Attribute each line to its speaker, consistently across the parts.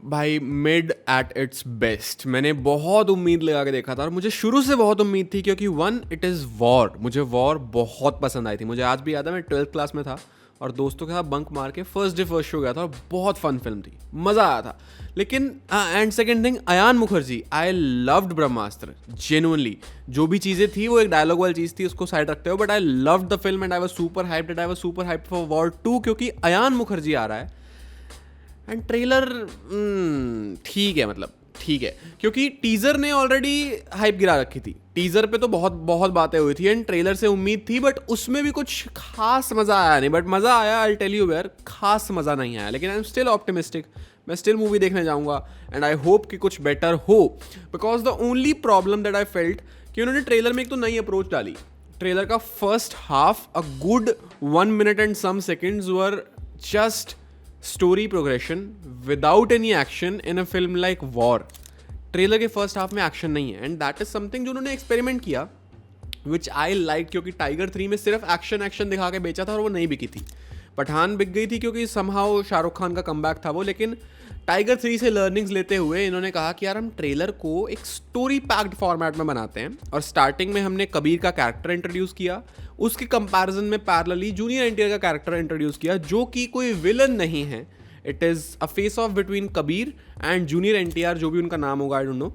Speaker 1: भाई mid at its best. मैंने बहुत उम्मीद लगा के देखा था और मुझे शुरू से बहुत उम्मीद थी क्योंकि वन इट इज़ वॉर। मुझे वॉर बहुत पसंद आई थी। मुझे आज भी याद है, मैं 12th क्लास में था और दोस्तों के साथ बंक मार के फर्स्ट डे फर्स्ट शो गया था और बहुत फन फिल्म थी, मज़ा आया था। लेकिन and second thing, Ayan Mukerji, I loved Brahmastra genuinely. जो भी चीज़ें थी वो एक डायलॉग वाली चीज़ थी, उसको साइड रखते हो, but I loved the film and I was super hyped, I was super hyped for war 2 क्योंकि अयान मुखर्जी आ रहा है। एंड ट्रेलर ठीक है, मतलब ठीक है, क्योंकि टीजर ने ऑलरेडी हाइप गिरा रखी थी। टीजर पे तो बहुत बहुत बातें हुई थी एंड ट्रेलर से उम्मीद थी, बट उसमें भी कुछ खास मज़ा आया नहीं। बट मज़ा आया, आई टेल यू वेयर, खास मज़ा नहीं आया। लेकिन आई एम स्टिल ऑप्टिमिस्टिक, मैं स्टिल मूवी देखने जाऊंगा एंड आई होप कि कुछ बेटर हो। Because the only problem that I felt कि उन्होंने ट्रेलर में एक तो नई अप्रोच डाली। ट्रेलर का first half, a good 1 minute and some seconds were just story progression without any action in a film like War. Trailer के first half में एक्शन नहीं है एंड दैट इज समथिंग जो उन्होंने एक्सपेरिमेंट किया, विच I like, क्योंकि tiger 3 में सिर्फ एक्शन एक्शन दिखा के बेचा था और वो नहीं बिकी थी। पठान बिक गई थी क्योंकि समहाउ शाहरुख खान का कमबैक था वो। लेकिन टाइगर 3 से लर्निंग्स लेते हुए इन्होंने कहा कि यार हम ट्रेलर को एक स्टोरी पैक्ड फॉर्मेट में बनाते हैं। और स्टार्टिंग में हमने कबीर का कैरेक्टर इंट्रोड्यूस किया, उसके कंपैरिजन में पैरेलली जूनियर एनटीआर का कैरेक्टर इंट्रोड्यूस किया, जो कि कोई विलन नहीं है। It is a face of between Kabir and junior NTR, जो भी उनका नाम होगा, आई डोंट नो।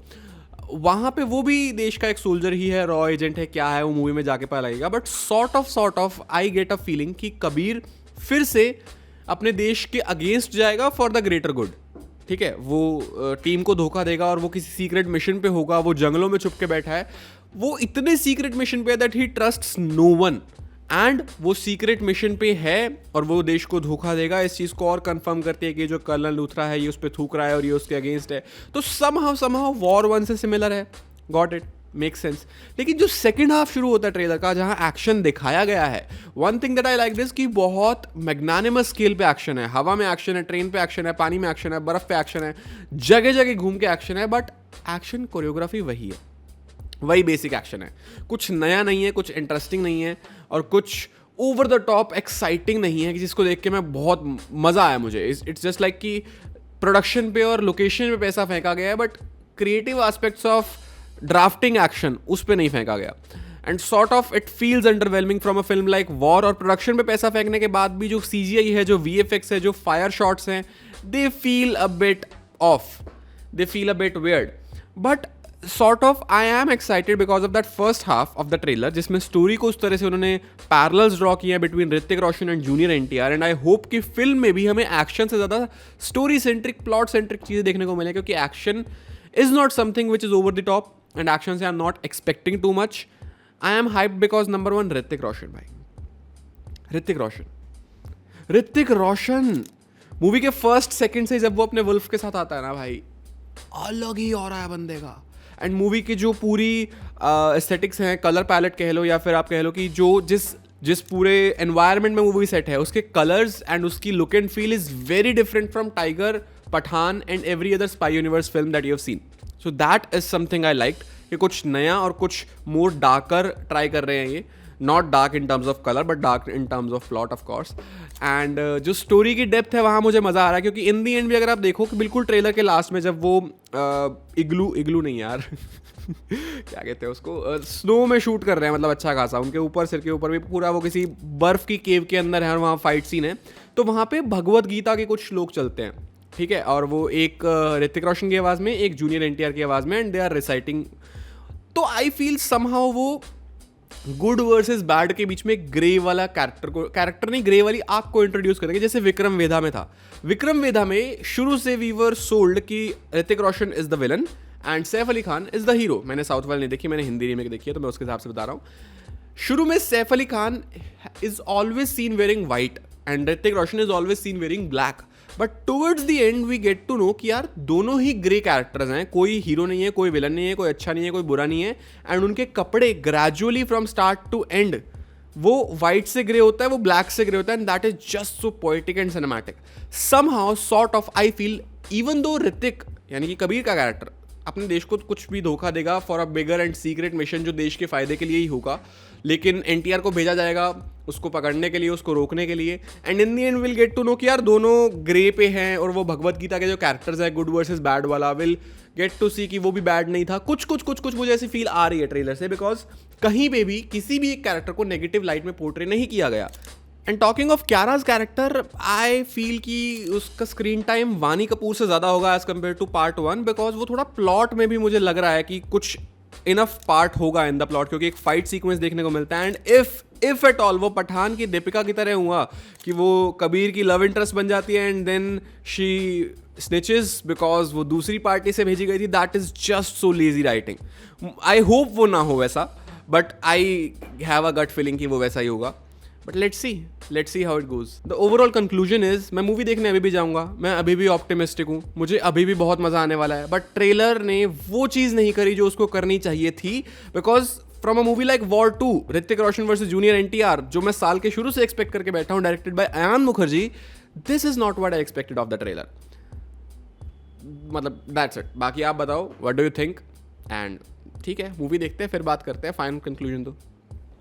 Speaker 1: वहाँ पे वो भी देश का एक सोल्जर ही है, रॉ एजेंट है, क्या है वो मूवी में जाके पता लगेगा। But sort of I get a feeling कि कबीर फिर से अपने देश के अगेंस्ट जाएगा फॉर द ग्रेटर गुड। ठीक है, वो टीम को धोखा देगा और वो किसी सीक्रेट मिशन पे होगा, वो जंगलों में छुप के बैठा है, वो इतने सीक्रेट मिशन पे है that he trusts no one. And वो सीक्रेट मिशन पे है और वो देश को धोखा देगा। इस चीज़ को और कंफर्म करती है कि जो कर्नल लूथरा है ये उस पर थूक रहा है और ये उसके अगेंस्ट है। तो समहाउ वॉर 1 से सिमिलर है, गॉट इट, मेक सेंस। लेकिन जो सेकंड हाफ शुरू होता है ट्रेलर का, जहां एक्शन दिखाया गया है, one thing that I like this कि बहुत मैग्नानिमस स्केल पे एक्शन है। हवा में एक्शन है, ट्रेन पे एक्शन है, पानी में एक्शन है, बर्फ पे एक्शन है, जगह जगह घूम के एक्शन है। बट एक्शन कोरियोग्राफी वही है, वही बेसिक एक्शन है। कुछ नया नहीं है, कुछ इंटरेस्टिंग नहीं है और कुछ ओवर द टॉप एक्साइटिंग नहीं है कि जिसको देख के मैं बहुत मज़ा आया मुझे। इट्स जस्ट लाइक कि प्रोडक्शन पे और लोकेशन पे पैसा फेंका गया है, but creative aspects of drafting action उस पर नहीं फेंका गया। And sort of it feels underwhelming from a film like war. और प्रोडक्शन पे पैसा फेंकने के बाद भी जो CGI है, जो VFX है, जो फायर शॉट्स हैं, they feel a bit of, they feel a bit weird. But sort of I am excited because of that first half of the trailer, जिसमें स्टोरी को उस तरह से उन्होंने पैरेलल्स ड्रॉ किए हैं between Hrithik Roshan and junior NTR. And I hope कि film में भी हमें एक्शन से ज़्यादा स्टोरी सेंट्रिक, प्लॉट सेंट्रिक चीज़ें देखने को मिले, क्योंकि action is not something which is over the top and action से I am not expecting too much. I am hype because number 1 Hrithik Roshan. भाई ऋतिक रोशन मूवी के फर्स्ट सेकंड से जब वो अपने वुल्फ के साथ आता है ना भाई, अलग ही हो रहा है बंदे का। एंड मूवी की जो पूरी एस्थेटिक्स हैं, कलर पैलेट कह लो या फिर आप कह लो कि जो जिस पूरे एनवायरनमेंट में मूवी सेट है, उसके कलर्स एंड उसकी look and feel is very different from Tiger, Pathaan and every other spy universe film that you have seen. So that is something I like कि कुछ नया और कुछ मोर डार्कर ट्राई कर रहे हैं ये। Not dark in terms of colour but dark in terms of plot of course. And जो स्टोरी की डेप्थ है वहाँ मुझे मज़ा आ रहा है, क्योंकि इन दी एंड भी अगर आप देखो कि बिल्कुल ट्रेलर के लास्ट में जब वो इग्लू नहीं यार क्या कहते हैं उसको, स्नो में शूट कर रहे हैं, मतलब अच्छा खासा उनके ऊपर, सिर के ऊपर भी पूरा वो किसी बर्फ़ की केव के अंदर है और वहाँ फाइट सीन है, तो वहाँ पे भगवत गीता के कुछ श्लोक चलते हैं, ठीक है। और वो एक ऋतिक रोशन की आवाज़ में, एक जूनियर एनटीआर की आवाज़ में, एंड दे आर रिसाइटिंग। तो आई फील समहाउ वो गुड वर्सेस बैड के बीच में ग्रे वाला कैरेक्टर नहीं, ग्रे वाली आग को इंट्रोड्यूस करेंगे, जैसे विक्रम वेधा में था। विक्रम वेधा में शुरू से वी वर सोल्ड कि Hrithik Roshan is the villain and Saif Ali Khan is the hero. मैंने साउथ वाली नहीं देखी, मैंने हिंदी रीमेक देखी है, तो मैं उसके हिसाब से बता रहा हूँ। शुरू में Saif Ali Khan is always seen wearing white and Hrithik Roshan is always seen wearing black, but towards the end we get to know कि यार दोनों ही ग्रे कैरेक्टर्स हैं, कोई हीरो नहीं है, कोई विलन नहीं है, कोई अच्छा नहीं है, कोई बुरा नहीं है। एंड उनके कपड़े gradually from start to end वो वाइट से ग्रे होता है, वो ब्लैक से ग्रे होता है, and that is just so poetic and cinematic. Somehow sort of I feel even though Hrithik यानी कि कबीर का कैरेक्टर, अपने देश को कुछ भी धोखा देगा for a bigger and secret mission जो देश के फ़ायदे के लिए ही होगा, लेकिन एनटीआर को भेजा जाएगा उसको पकड़ने के लिए, उसको रोकने के लिए, and in the end will get to know कि यार दोनों ग्रे पे हैं, और वो भगवत गीता के जो कैरेक्टर्स है गुड वर्सेस बैड वाला, विल गेट टू सी कि वो भी बैड नहीं था। कुछ कुछ कुछ कुछ मुझे ऐसी फील आ रही है ट्रेलर से, बिकॉज कहीं पे भी किसी भी एक कैरेक्टर को नेगेटिव लाइट में पोर्ट्रे नहीं किया गया। And talking of Kiara's character, I feel कि उसका स्क्रीन टाइम वानी कपूर से ज़्यादा होगा as compare to part 1, because वो थोड़ा प्लॉट में भी मुझे लग रहा है कि कुछ इनफ पार्ट होगा इन द प्लॉट, क्योंकि एक फाइट सीक्वेंस देखने को मिलता है। एंड इफ एट ऑल वो पठान की दीपिका की तरह हुआ कि वो कबीर की लव इंटरेस्ट बन जाती है and then she snitches because वो दूसरी पार्टी से भेजी गई थी, that is just so lazy writing. I hope वो ना हो वैसा, but I have a gut feeling कि वो वैसा ही होगा। But let's see how it goes. The overall conclusion is, मैं मूवी देखने अभी भी जाऊंगा, मैं अभी भी ऑप्टिमिस्टिक हूँ, मुझे अभी भी बहुत मजा आने वाला है, बट ट्रेलर ने वो चीज़ नहीं करी जो उसको करनी चाहिए थी। Because from a movie like war 2, Hrithik Roshan versus junior NTR, जो मैं साल के शुरू से एक्सपेक्ट करके बैठा हूँ, directed by Ayan Mukerji, this is not what I expected of the trailer. मतलब दैट्स इट। बाकी आप बताओ what do you think, and ठीक है मूवी देखते हैं फिर बात करते हैं, फाइनल कंक्लूजन दो।